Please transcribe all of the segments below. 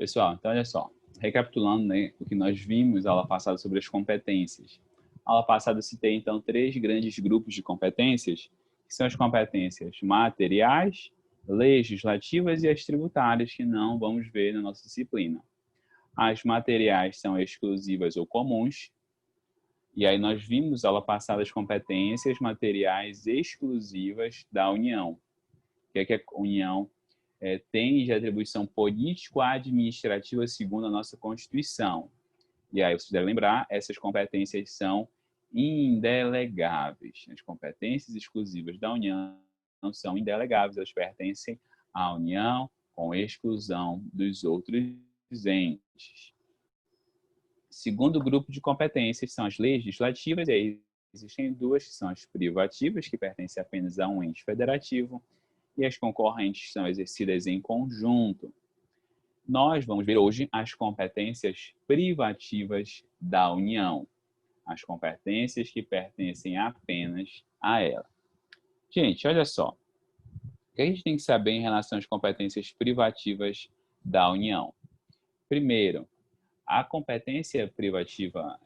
Pessoal, então olha só, recapitulando, né, o que nós vimos na aula passada sobre as competências. Na aula passada eu citei então 3 grandes grupos de competências, que são as competências materiais, legislativas e as tributárias, que não vamos ver na nossa disciplina. As materiais são exclusivas ou comuns, e aí nós vimos na aula passada as competências materiais exclusivas da União. O que é que a União tem de atribuição político-administrativa segundo a nossa Constituição. E aí, vocês devem lembrar, essas competências são indelegáveis. As competências exclusivas da União não são indelegáveis, elas pertencem à União com exclusão dos outros entes. Segundo grupo de competências são as legislativas, e aí existem duas, que são as privativas, que pertencem apenas a um ente federativo, e as concorrentes são exercidas em conjunto. Nós vamos ver hoje as competências privativas da União, as competências que pertencem apenas a ela. Gente, olha só, o que a gente tem que saber em relação às competências privativas da União? Primeiro, a competência privativa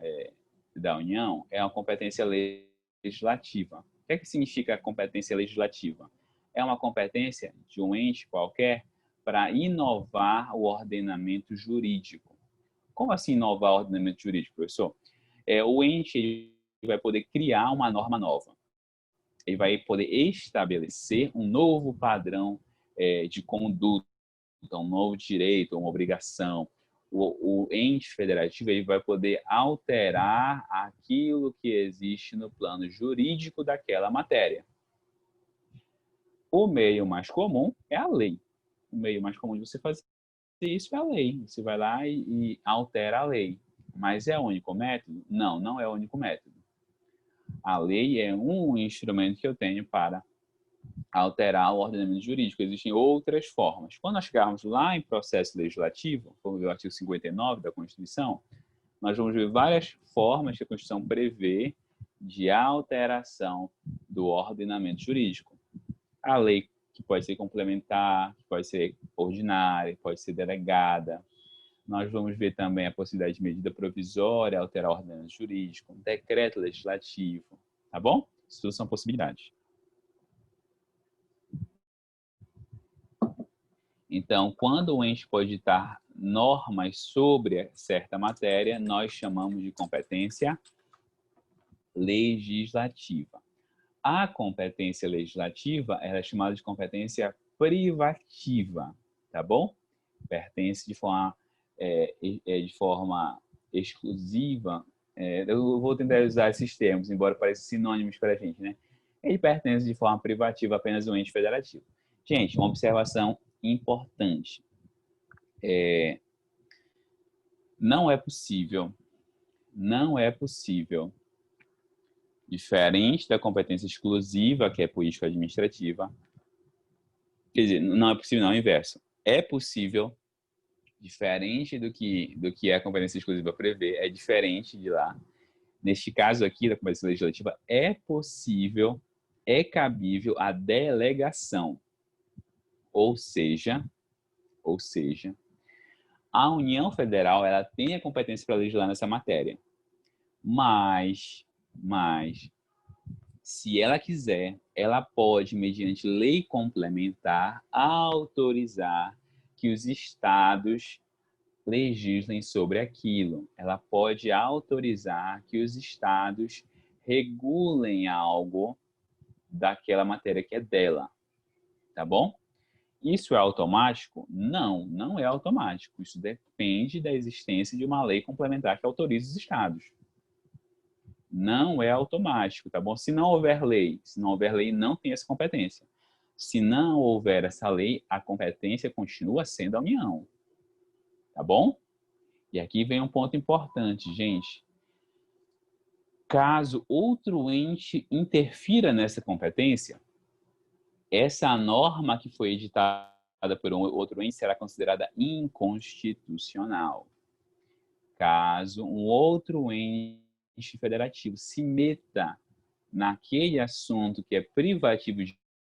da União é uma competência legislativa. O que é que significa a competência legislativa? É uma competência de um ente qualquer para inovar o ordenamento jurídico. Como assim inovar o ordenamento jurídico, professor? O ente vai poder criar uma norma nova. Ele vai poder estabelecer um novo padrão de conduta, um novo direito, uma obrigação. O ente federativo ele vai poder alterar aquilo que existe no plano jurídico daquela matéria. O meio mais comum é a lei. O meio mais comum de você fazer isso é a lei. Você vai lá e altera a lei. Mas é o único método? Não, não é o único método. A lei é um instrumento que eu tenho para alterar o ordenamento jurídico. Existem outras formas. Quando nós chegarmos lá em processo legislativo, vamos ver o artigo 59 da Constituição, nós vamos ver várias formas que a Constituição prevê de alteração do ordenamento jurídico. A lei que pode ser complementar, que pode ser ordinária, pode ser delegada. Nós vamos ver também a possibilidade de medida provisória, alterar o ordenamento jurídico, um decreto legislativo, tá bom? Isso tudo são possibilidades. Então, quando o ente pode editar normas sobre certa matéria, nós chamamos de competência legislativa. A competência legislativa é chamada de competência privativa, tá bom? Pertence de forma exclusiva. Eu vou tentar usar esses termos, embora pareçam sinônimos para a gente, né? Ele pertence de forma privativa apenas ao ente federativo. Gente, uma observação importante. Não é possível, diferente da competência exclusiva, que é político-administrativa, quer dizer, não é possível, não, é o inverso. É possível, diferente do que a competência exclusiva prevê, é diferente de lá. Neste caso aqui da competência legislativa, é possível, é cabível a delegação. Ou seja, a União Federal ela tem a competência para legislar nessa matéria. Mas, se ela quiser, ela pode, mediante lei complementar, autorizar que os estados legislem sobre aquilo. Ela pode autorizar que os estados regulem algo daquela matéria que é dela, tá bom? Isso é automático? Não, não é automático. Isso depende da existência de uma lei complementar que autorize os estados. Não é automático, tá bom? Se não houver lei, não tem essa competência. Se não houver essa lei, a competência continua sendo a União. Tá bom? E aqui vem um ponto importante, gente. Caso outro ente interfira nessa competência, essa norma que foi editada por um outro ente será considerada inconstitucional. Caso um outro ente federativo se meta naquele assunto que é privativo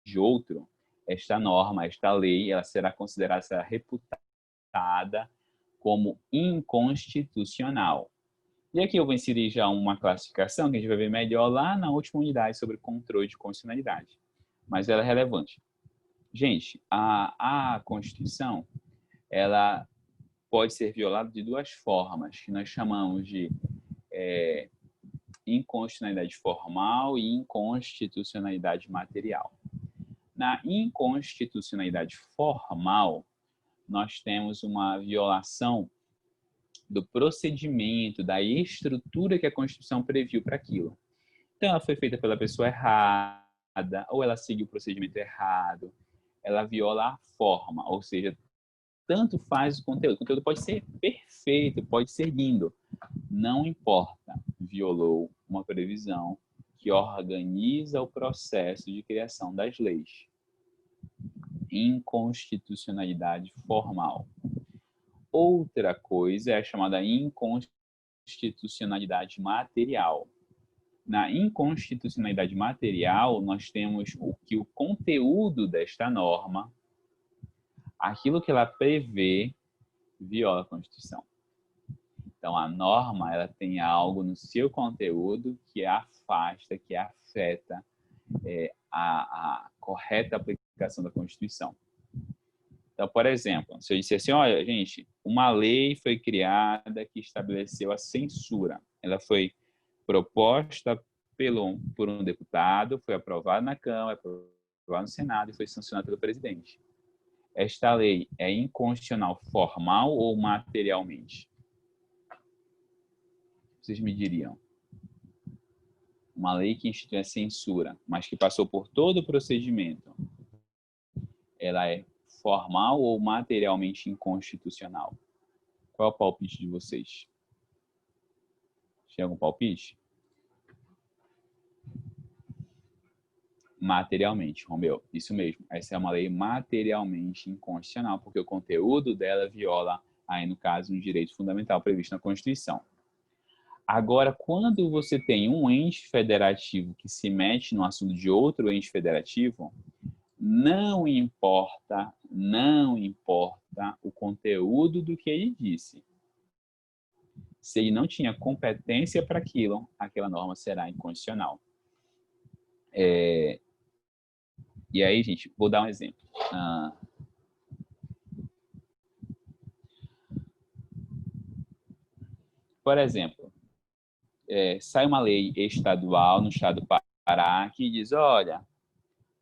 de outro, esta norma, esta lei, ela será considerada, será reputada como inconstitucional. E aqui eu vou inserir já uma classificação que a gente vai ver melhor lá na última unidade sobre controle de constitucionalidade. Mas ela é relevante. Gente, a Constituição, ela pode ser violada de duas formas, que nós chamamos de inconstitucionalidade formal e inconstitucionalidade material. Na inconstitucionalidade formal, nós temos uma violação do procedimento, da estrutura que a Constituição previu para aquilo. Então, ela foi feita pela pessoa errada, ou ela seguiu o procedimento errado, ela viola a forma, ou seja, tanto faz o conteúdo pode ser perfeito, pode ser lindo, não importa, violou uma previsão que organiza o processo de criação das leis. Inconstitucionalidade formal. Outra coisa é a chamada inconstitucionalidade material. Na inconstitucionalidade material, nós temos o conteúdo desta norma, aquilo que ela prevê, viola a Constituição. Então, a norma, ela tem algo no seu conteúdo que afasta, que afeta a correta aplicação da Constituição. Então, por exemplo, se eu disser assim, olha, gente, uma lei foi criada que estabeleceu a censura. Ela foi proposta por um deputado, foi aprovada na Câmara, aprovada no Senado e foi sancionada pelo presidente. Esta lei é inconstitucional formal ou materialmente? Vocês me diriam. Uma lei que institui a censura, mas que passou por todo o procedimento, ela é formal ou materialmente inconstitucional? Qual é o palpite de vocês? Tem algum palpite? Materialmente, Romeu. Isso mesmo. Essa é uma lei materialmente inconstitucional, porque o conteúdo dela viola, aí no caso, um direito fundamental previsto na Constituição. Agora, quando você tem um ente federativo que se mete no assunto de outro ente federativo, não importa o conteúdo do que ele disse. Se ele não tinha competência para aquilo, aquela norma será inconstitucional. E aí, gente, vou dar um exemplo. Por exemplo, sai uma lei estadual no estado do Pará que diz, olha,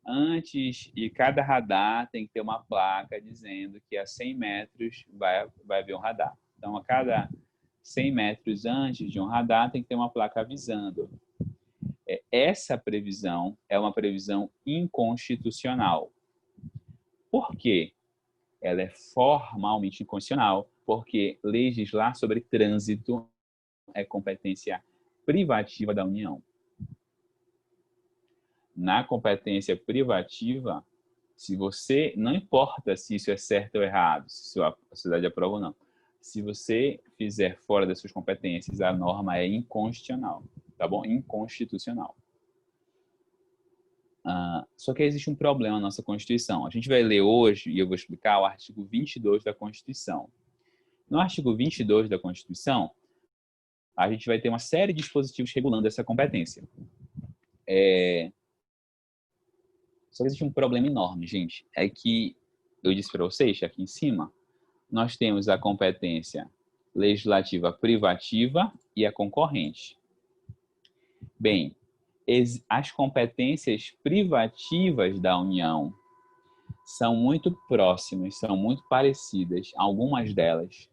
antes de cada radar tem que ter uma placa dizendo que a 100 metros vai haver um radar. Então, a cada 100 metros antes de um radar tem que ter uma placa avisando. Essa previsão é uma previsão inconstitucional. Por quê? Ela é formalmente inconstitucional, porque legislar sobre trânsito é competência privativa da União. Na competência privativa, se você, não importa se isso é certo ou errado, se a sociedade aprova ou não, se você fizer fora das suas competências, a norma é inconstitucional, tá bom? Inconstitucional. Só que existe um problema na nossa Constituição. A gente vai ler hoje, e eu vou explicar, o artigo 22 da Constituição. No artigo 22 da Constituição, a gente vai ter uma série de dispositivos regulando essa competência. Só que existe um problema enorme, gente. É que, eu disse para vocês, aqui em cima, nós temos a competência legislativa privativa e a concorrente. Bem, as competências privativas da União são muito próximas, são muito parecidas, algumas delas,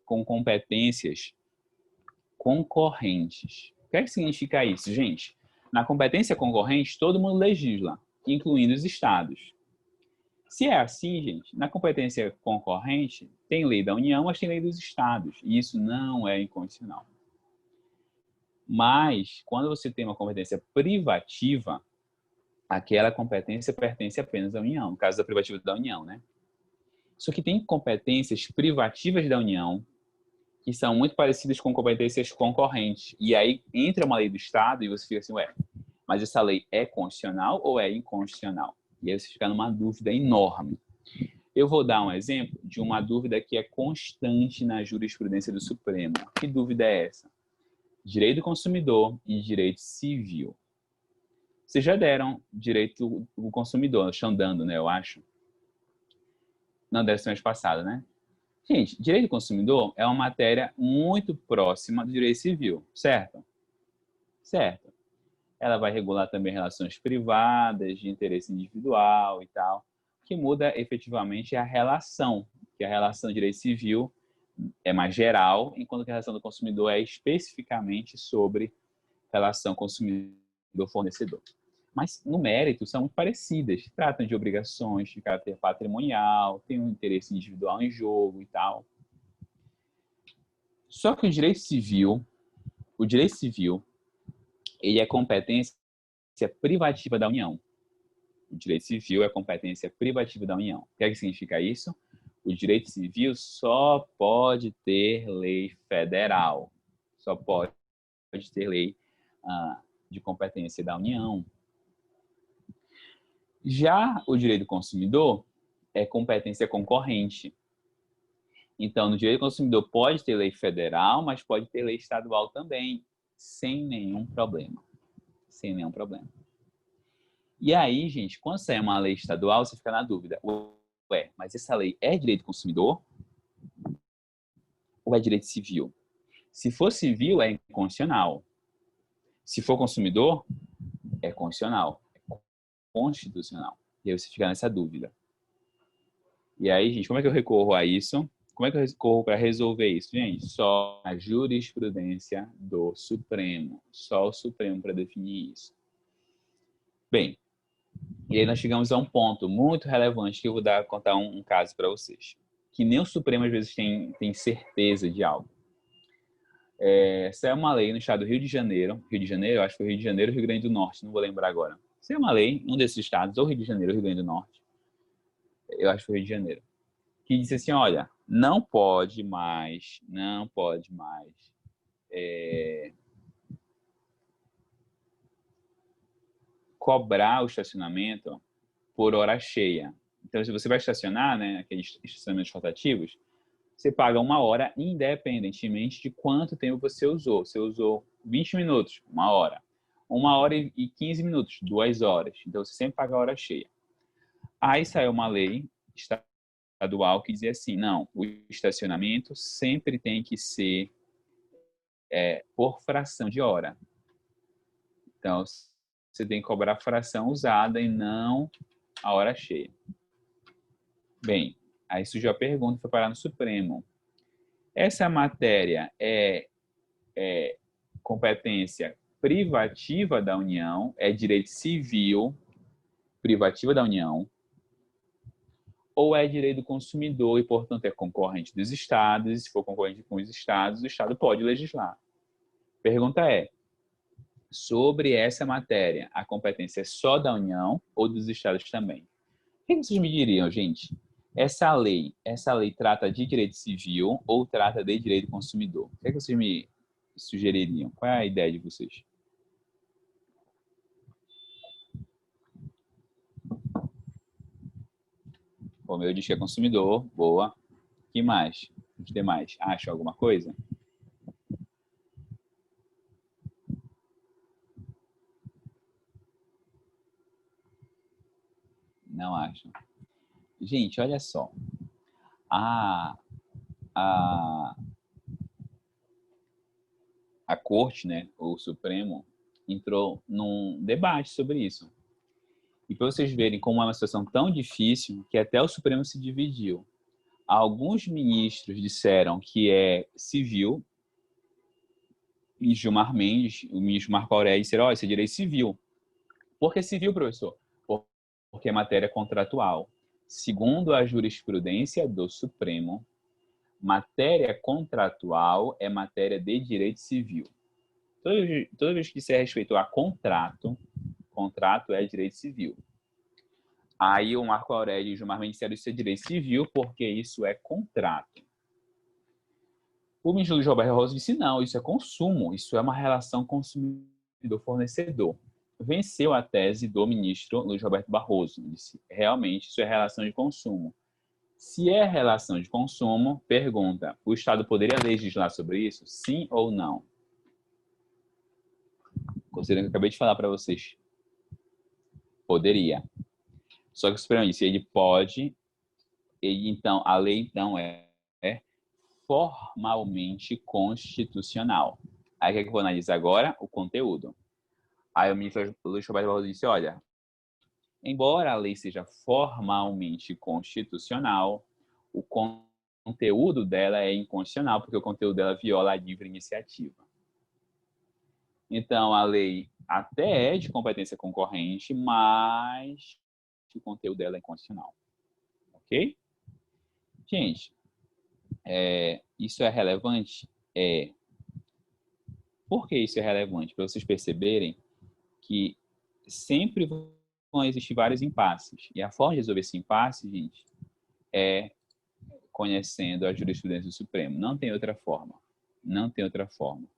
com competências concorrentes. O que significa isso, gente? Na competência concorrente, todo mundo legisla, incluindo os estados. Se é assim, gente, na competência concorrente, tem lei da União, mas tem lei dos estados, e isso não é inconstitucional. Mas, quando você tem uma competência privativa, aquela competência pertence apenas à União, no caso da privativa da União, né? Só que tem competências privativas da União que são muito parecidas com competências concorrentes. E aí entra uma lei do Estado e você fica assim, ué, mas essa lei é constitucional ou é inconstitucional? E aí você fica numa dúvida enorme. Eu vou dar um exemplo de uma dúvida que é constante na jurisprudência do Supremo. Que dúvida é essa? Direito do consumidor e direito civil. Vocês já deram direito do consumidor, estão dando, né, eu acho. Não, deve ser mês passado, né? Gente, direito do consumidor é uma matéria muito próxima do direito civil, certo? Certo. Ela vai regular também relações privadas, de interesse individual e tal. O que muda efetivamente é a relação, que a relação de direito civil é mais geral, enquanto que a relação do consumidor é especificamente sobre relação consumidor-fornecedor. Mas, no mérito, são muito parecidas. Tratam de obrigações de caráter patrimonial, tem um interesse individual em jogo e tal. Só que o direito civil, ele é competência privativa da União. O direito civil é competência privativa da União. O que é que significa isso? O direito civil só pode ter lei federal. Só pode ter lei de competência da União. Já o direito do consumidor é competência concorrente. Então, no direito do consumidor pode ter lei federal, mas pode ter lei estadual também, sem nenhum problema. Sem nenhum problema. E aí, gente, quando sai uma lei estadual, você fica na dúvida. Ué, mas essa lei é direito do consumidor ou é direito civil? Se for civil, é inconstitucional. Se for consumidor, é constitucional. É constitucional. E aí você fica nessa dúvida. E aí, gente, como é que eu recorro a isso? Como é que eu recorro para resolver isso? Gente, só a jurisprudência do Supremo. Só o Supremo para definir isso. Bem, e aí nós chegamos a um ponto muito relevante que eu vou contar um caso para vocês. Que nem o Supremo às vezes tem certeza de algo. Essa é uma lei no estado do Rio de Janeiro. Rio de Janeiro, eu acho que foi Rio de Janeiro ou Rio Grande do Norte, não vou lembrar agora. Essa é uma lei, um desses estados, ou Rio de Janeiro ou Rio Grande do Norte. Eu acho que foi Rio de Janeiro. Que disse assim, olha, não pode mais cobrar o estacionamento por hora cheia. Então, se você vai estacionar, né, aqueles estacionamentos rotativos, você paga uma hora independentemente de quanto tempo você usou. Você usou 20 minutos, uma hora. 1 hora e 15 minutos, 2 horas. Então, você sempre paga a hora cheia. Aí saiu uma lei estadual que dizia assim, não, o estacionamento sempre tem que ser por fração de hora. Então, você tem que cobrar a fração usada e não a hora cheia. Bem, aí surgiu a pergunta, foi parar no Supremo. Essa matéria é competência privativa da União, é direito civil privativa da União, ou é direito do consumidor e, portanto, é concorrente dos estados, e se for concorrente com os estados, o estado pode legislar. Pergunta é, sobre essa matéria, a competência é só da União ou dos estados também? O que vocês me diriam, gente? Essa lei trata de direito civil ou trata de direito do consumidor? O que vocês me sugeririam? Qual é a ideia de vocês? O meu diz que é consumidor, boa. Que mais? Os demais, acham alguma coisa? Não acham. Gente, olha só. A, a, a corte, né, o Supremo, entrou num debate sobre isso. E para vocês verem como é uma situação tão difícil que até o Supremo se dividiu. Alguns ministros disseram que é civil, e Gilmar Mendes, o ministro Marco Aurélio, disseram, isso é direito civil. Por que civil, professor? Porque é matéria contratual. Segundo a jurisprudência do Supremo, matéria contratual é matéria de direito civil. Toda vez que se respeito a contrato é direito civil. Aí o Marco Aurélio e o Gilmar Mendes disseram isso é direito civil porque isso é contrato. O ministro Luiz Roberto Barroso disse não, isso é consumo, isso é uma relação consumidor-fornecedor. Venceu a tese do ministro Luiz Roberto Barroso. Disse realmente isso é relação de consumo. Se é relação de consumo, pergunta, o Estado poderia legislar sobre isso? Sim ou não? Considerando que eu acabei de falar para vocês. Poderia. Só que o Supremo disse, ele pode, então, a lei então é formalmente constitucional. Aí o que eu vou analisar agora? O conteúdo. Aí o ministro Luiz Roberto Barroso disse, olha, embora a lei seja formalmente constitucional, o conteúdo dela é inconstitucional, porque o conteúdo dela viola a livre iniciativa. Então, a lei até é de competência concorrente, mas o conteúdo dela é inconstitucional. Ok? Gente, isso é relevante? É. Por que isso é relevante? Para vocês perceberem que sempre vão existir vários impasses. E a forma de resolver esse impasse, gente, é conhecendo a jurisprudência do Supremo. Não tem outra forma. Não tem outra forma.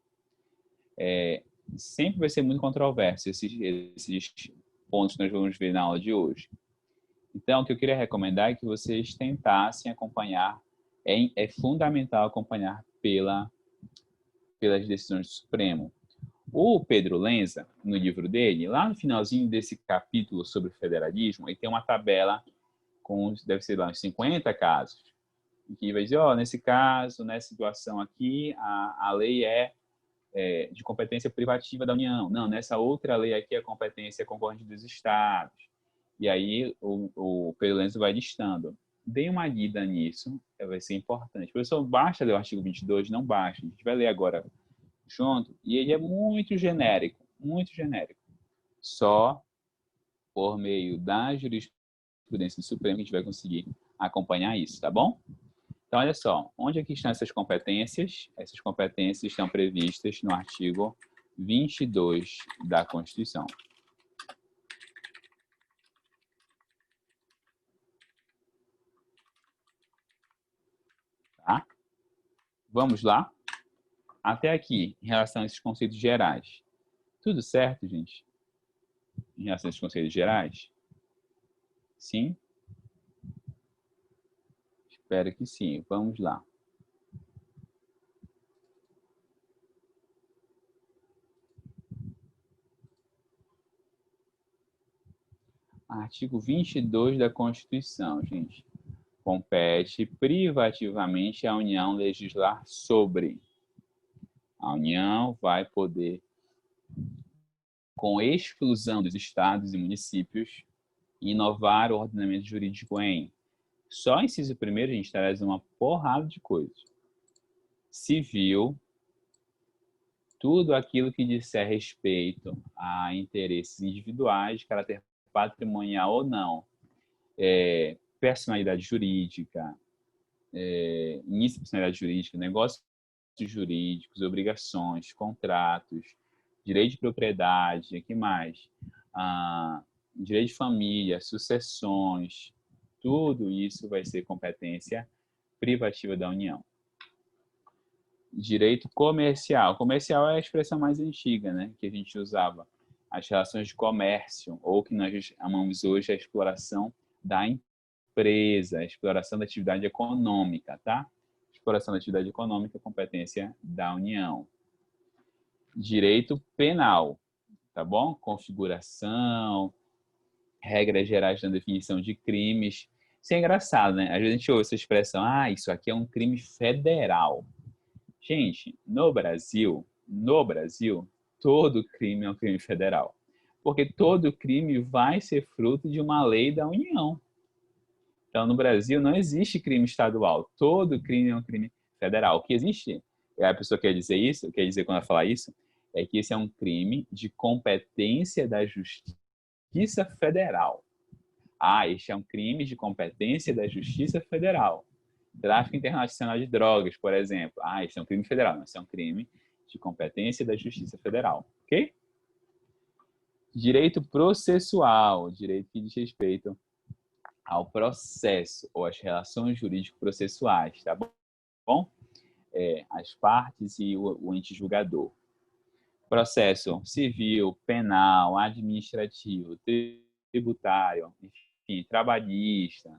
Sempre vai ser muito controverso esses pontos que nós vamos ver na aula de hoje. Então, o que eu queria recomendar é que vocês tentassem acompanhar. É fundamental acompanhar pelas decisões do Supremo. O Pedro Lenza, no livro dele, lá no finalzinho desse capítulo sobre o federalismo, ele tem uma tabela com, deve ser lá, uns 50 casos, em que vai dizer, nesse caso, nessa situação aqui, a lei é de competência privativa da União. Não, nessa outra lei aqui, a competência é concorrente dos estados. E aí o Pedro Lenza vai listando. Dê uma lida nisso, vai ser importante. Professor, basta ler o artigo 22? Não basta. A gente vai ler agora junto, e ele é muito genérico, muito genérico. Só por meio da jurisprudência do Supremo que a gente vai conseguir acompanhar isso, tá bom? Então, olha só, onde aqui estão essas competências? Essas competências estão previstas no artigo 22 da Constituição. Tá? Vamos lá? Até aqui, em relação a esses conceitos gerais. Tudo certo, gente? Em relação a esses conceitos gerais? Sim? Espero que sim. Vamos lá. Artigo 22 da Constituição, gente. Compete privativamente à União legislar sobre. A União vai poder, com exclusão dos estados e municípios, inovar o ordenamento jurídico em. Só inciso primeiro, a gente traz uma porrada de coisas. Civil, tudo aquilo que disser respeito a interesses individuais, de caráter patrimonial ou não, personalidade jurídica, início de personalidade jurídica, negócios jurídicos, obrigações, contratos, direito de propriedade, que mais? Direito de família, sucessões, tudo isso vai ser competência privativa da União. Direito comercial. Comercial é a expressão mais antiga, né, que a gente usava. As relações de comércio, ou que nós chamamos hoje a exploração da empresa, a exploração da atividade econômica, tá? Exploração da atividade econômica, competência da União. Direito penal, tá bom? Configuração, regras gerais da definição de crimes. Isso é engraçado, né? Às vezes a gente ouve essa expressão, isso aqui é um crime federal. Gente, no Brasil, todo crime é um crime federal. Porque todo crime vai ser fruto de uma lei da União. Então, no Brasil, não existe crime estadual. Todo crime é um crime federal. O que existe, a pessoa quer dizer isso, quer dizer quando ela fala isso, é que esse é um crime de competência da Justiça Federal. Este é um crime de competência da Justiça Federal. Tráfico internacional de drogas, por exemplo. Isso é um crime federal. Não, isso é um crime de competência da Justiça Federal. Ok? Direito processual. Direito que diz respeito ao processo ou às relações jurídico-processuais, tá bom? As partes e o ente julgador. Processo civil, penal, administrativo, tributário, enfim, trabalhista,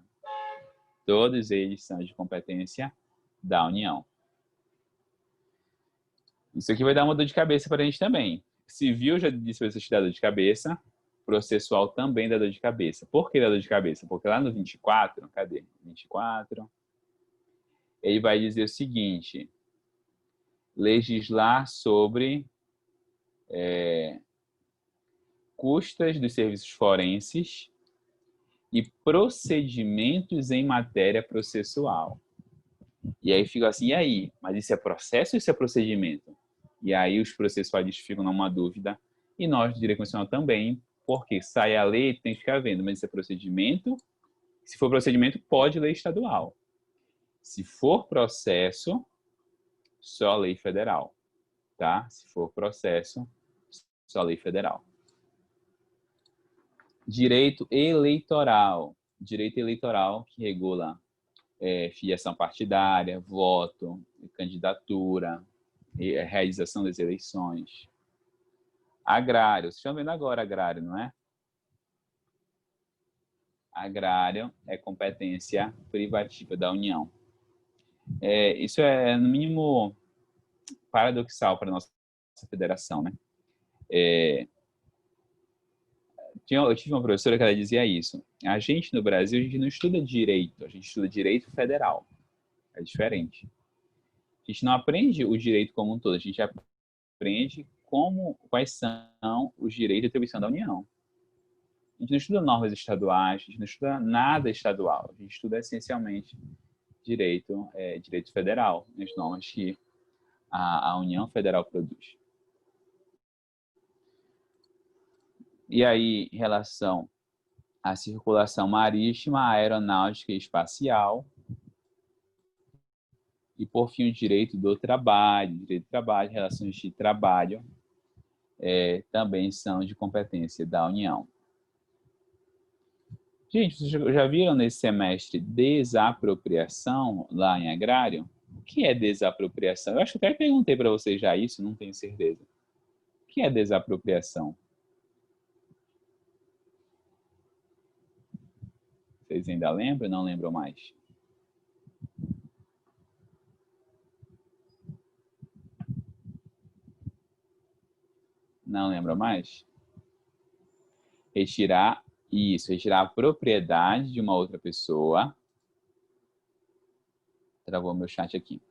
Todos eles são de competência da União. Isso aqui vai dar uma dor de cabeça para a gente também. Civil, já disse para vocês que dá dor de cabeça. Processual também dá dor de cabeça. Por que dá dor de cabeça? Porque lá no 24, cadê? 24. Ele vai dizer o seguinte: legislar sobre custas dos serviços forenses e procedimentos em matéria processual. E aí fica assim, e aí? Mas isso é processo ou isso é procedimento? E aí os processualistas ficam numa dúvida, e nós do direito constitucional também, porque sai a lei, tem que ficar vendo, mas isso é procedimento? Se for procedimento, pode lei estadual. Se for processo, só lei federal, tá? Se for processo, só lei federal. Direito eleitoral. Direito eleitoral que regula filiação partidária, voto, candidatura, realização das eleições. Agrário. Vocês estão vendo agora agrário, não é? Agrário é competência privativa da União. Isso é, no mínimo, paradoxal para a nossa federação, né? Eu tive uma professora que ela dizia isso. A gente, no Brasil, a gente não estuda direito, a gente estuda direito federal. É diferente. A gente não aprende o direito como um todo, a gente aprende quais são os direitos de atribuição da União. A gente não estuda normas estaduais, a gente não estuda nada estadual, a gente estuda essencialmente direito federal, as normas que a União Federal produz. E aí, em relação à circulação marítima, aeronáutica e espacial, e por fim o direito do trabalho, relações de trabalho, também são de competência da União. Gente, vocês já viram nesse semestre desapropriação lá em agrário? O que é desapropriação? Eu acho que até perguntei para vocês já isso, não tenho certeza. O que é desapropriação? Vocês ainda lembram ou não lembram mais? Não lembram mais? Retirar a propriedade de uma outra pessoa. Travou meu chat aqui.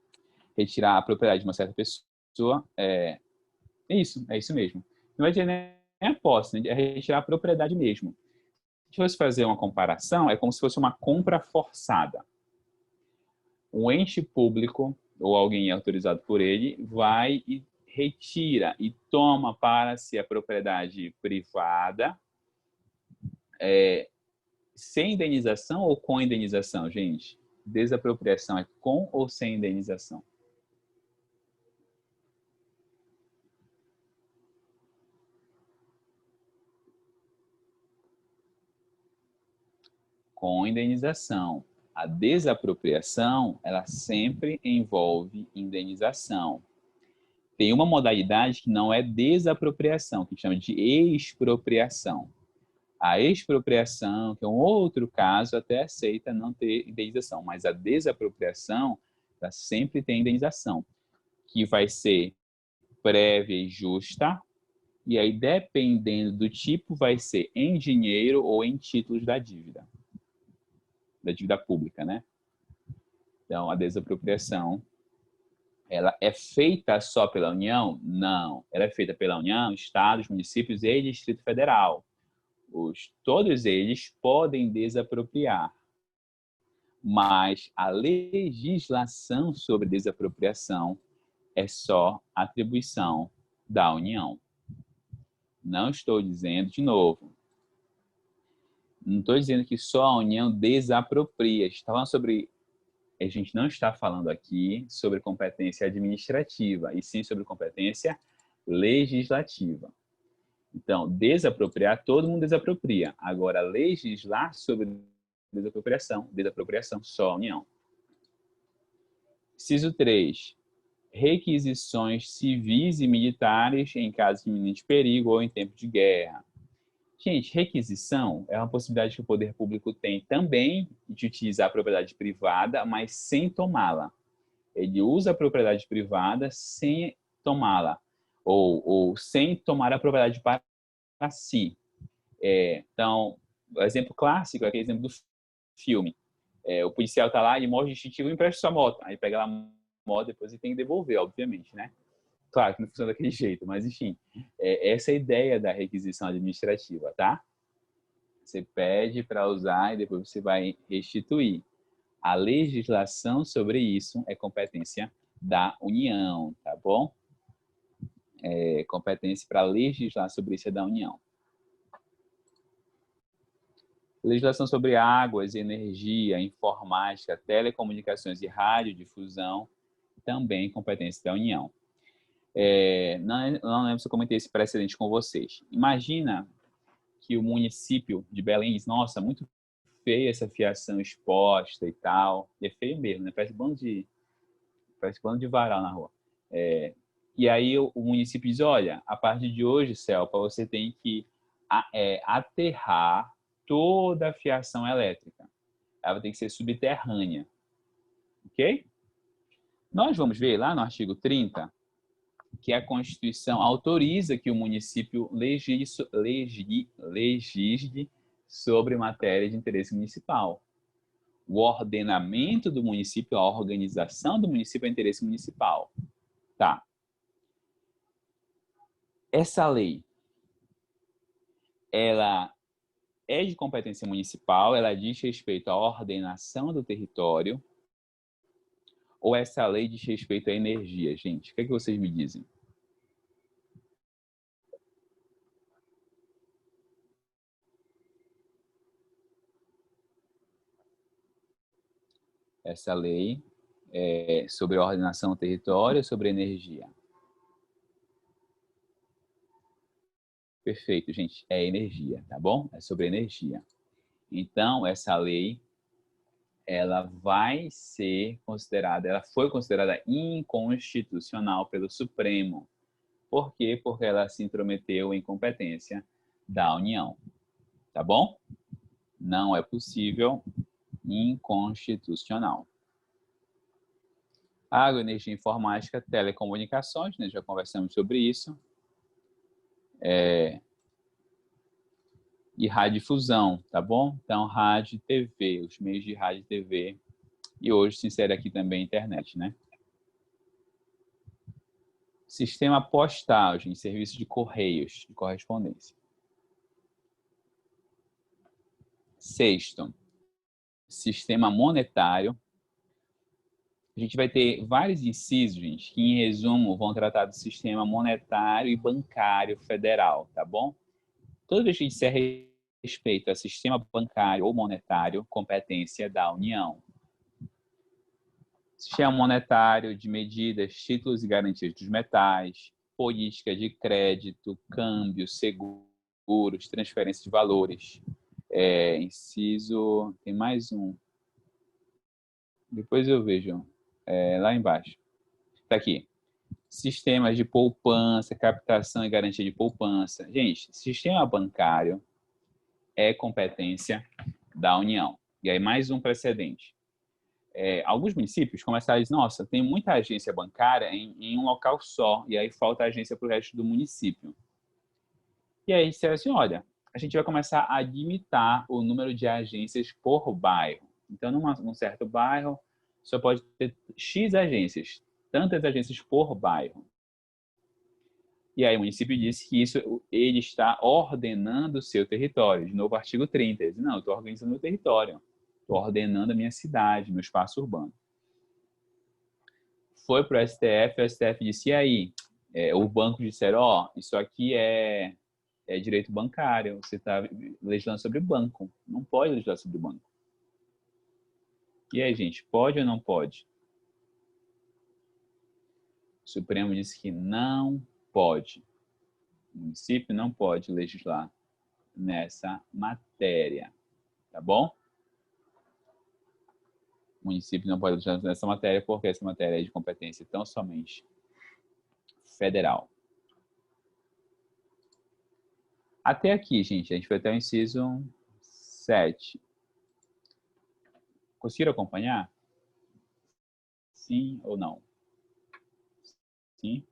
Retirar a propriedade de uma certa pessoa. É isso mesmo. Não vai dizer nem a posse, né? É retirar a propriedade mesmo. Se fosse fazer uma comparação, é como se fosse uma compra forçada. Um ente público, ou alguém autorizado por ele, vai e retira e toma para si a propriedade privada, sem indenização ou com indenização, gente? Desapropriação é com ou sem indenização? Com indenização. A desapropriação, ela sempre envolve indenização. Tem uma modalidade que não é desapropriação, que a gente chama de expropriação. A expropriação, que é um outro caso, até aceita não ter indenização, mas a desapropriação, ela sempre tem indenização, que vai ser prévia e justa, e aí, dependendo do tipo, vai ser em dinheiro ou em títulos da dívida pública, né? Então, a desapropriação, ela é feita só pela União? Não. Ela é feita pela União, estados, municípios e Distrito Federal. Todos eles podem desapropriar. Mas a legislação sobre desapropriação é só atribuição da União. Não estou dizendo, de novo, não estou dizendo que só a União desapropria. A gente não está falando aqui sobre competência administrativa, e sim sobre competência legislativa. Então, desapropriar, todo mundo desapropria. Agora, legislar sobre desapropriação, só a União. Inciso 3. Requisições civis e militares em caso de iminente perigo ou em tempo de guerra. Gente, requisição é uma possibilidade que o poder público tem também de utilizar a propriedade privada, mas sem tomá-la. Ele usa a propriedade privada sem tomá-la, ou sem tomar a propriedade para si. Então, o exemplo clássico é aquele exemplo do filme. O policial está lá e mostra o distintivo e empresta sua moto. Aí pega lá a moto, depois ele tem que devolver, obviamente, né? Claro que não funciona daquele jeito, mas enfim, essa é a ideia da requisição administrativa, tá? Você pede para usar e depois você vai restituir. A legislação sobre isso é competência da União, tá bom? Competência para legislar sobre isso é da União. Legislação sobre águas, energia, informática, telecomunicações e radiodifusão, também competência da União. Não lembro se eu comentei esse precedente com vocês. Imagina que o município de Belém diz, nossa, muito feia essa fiação exposta e tal. E é feio mesmo, né? Parece bando de varal na rua. E aí o município diz, olha, a partir de hoje, Celpa, você tem que aterrar toda a fiação elétrica. Ela tem que ser subterrânea. Ok? Nós vamos ver lá no artigo 30 que a Constituição autoriza que o município legisle sobre matéria de interesse municipal. O ordenamento do município, a organização do município é interesse municipal. Tá. Essa lei, ela é de competência municipal, ela diz respeito à ordenação do território, ou essa lei diz respeito à energia, gente? O que é que vocês me dizem? Essa lei é sobre a ordenação do território, sobre energia. Perfeito, gente. É energia, tá bom? É sobre energia. Então, essa lei, ela vai ser considerada, ela foi considerada inconstitucional pelo Supremo. Por quê? Porque ela se intrometeu em competência da União. Tá bom? Não é possível, inconstitucional. Água, energia, informática, telecomunicações, né? Já conversamos sobre isso. E radiodifusão, tá bom? Então, rádio e TV, os meios de rádio e TV. E hoje se insere aqui também a internet, né? Sistema postal, gente, serviço de correios, de correspondência. Sexto, sistema monetário. A gente vai ter vários incisos, gente, que em resumo vão tratar do sistema monetário e bancário federal, tá bom? Toda vez que a gente se respeita ao sistema bancário ou monetário, competência da União. Sistema monetário de medidas, títulos e garantias dos metais, política de crédito, câmbio, seguros, transferência de valores. Inciso, tem mais um. Depois eu vejo, lá embaixo. Está aqui. Sistemas de poupança, captação e garantia de poupança. Gente, sistema bancário é competência da União. E aí mais um precedente. Alguns municípios começaram a dizer, nossa, tem muita agência bancária em um local só, e aí falta agência para o resto do município. E aí disseram assim, olha, a gente vai começar a limitar o número de agências por bairro. Então, num certo bairro, só pode ter X agências, tantas agências por bairro. E aí o município disse que isso ele está ordenando o seu território. De novo, artigo 30. Ele diz, não, eu estou organizando o meu território. Estou ordenando a minha cidade, meu espaço urbano. Foi para o STF disse, e aí? O banco disseram, ó, isso aqui é direito bancário, você está legislando sobre banco. Não pode legislar sobre banco. E aí, gente, pode ou não pode? O Supremo disse que não pode. O município não pode legislar nessa matéria, tá bom? O município não pode legislar nessa matéria porque essa matéria é de competência tão somente federal. Até aqui, gente, a gente foi até o inciso 7. Conseguiram acompanhar? Sim ou não? Sim?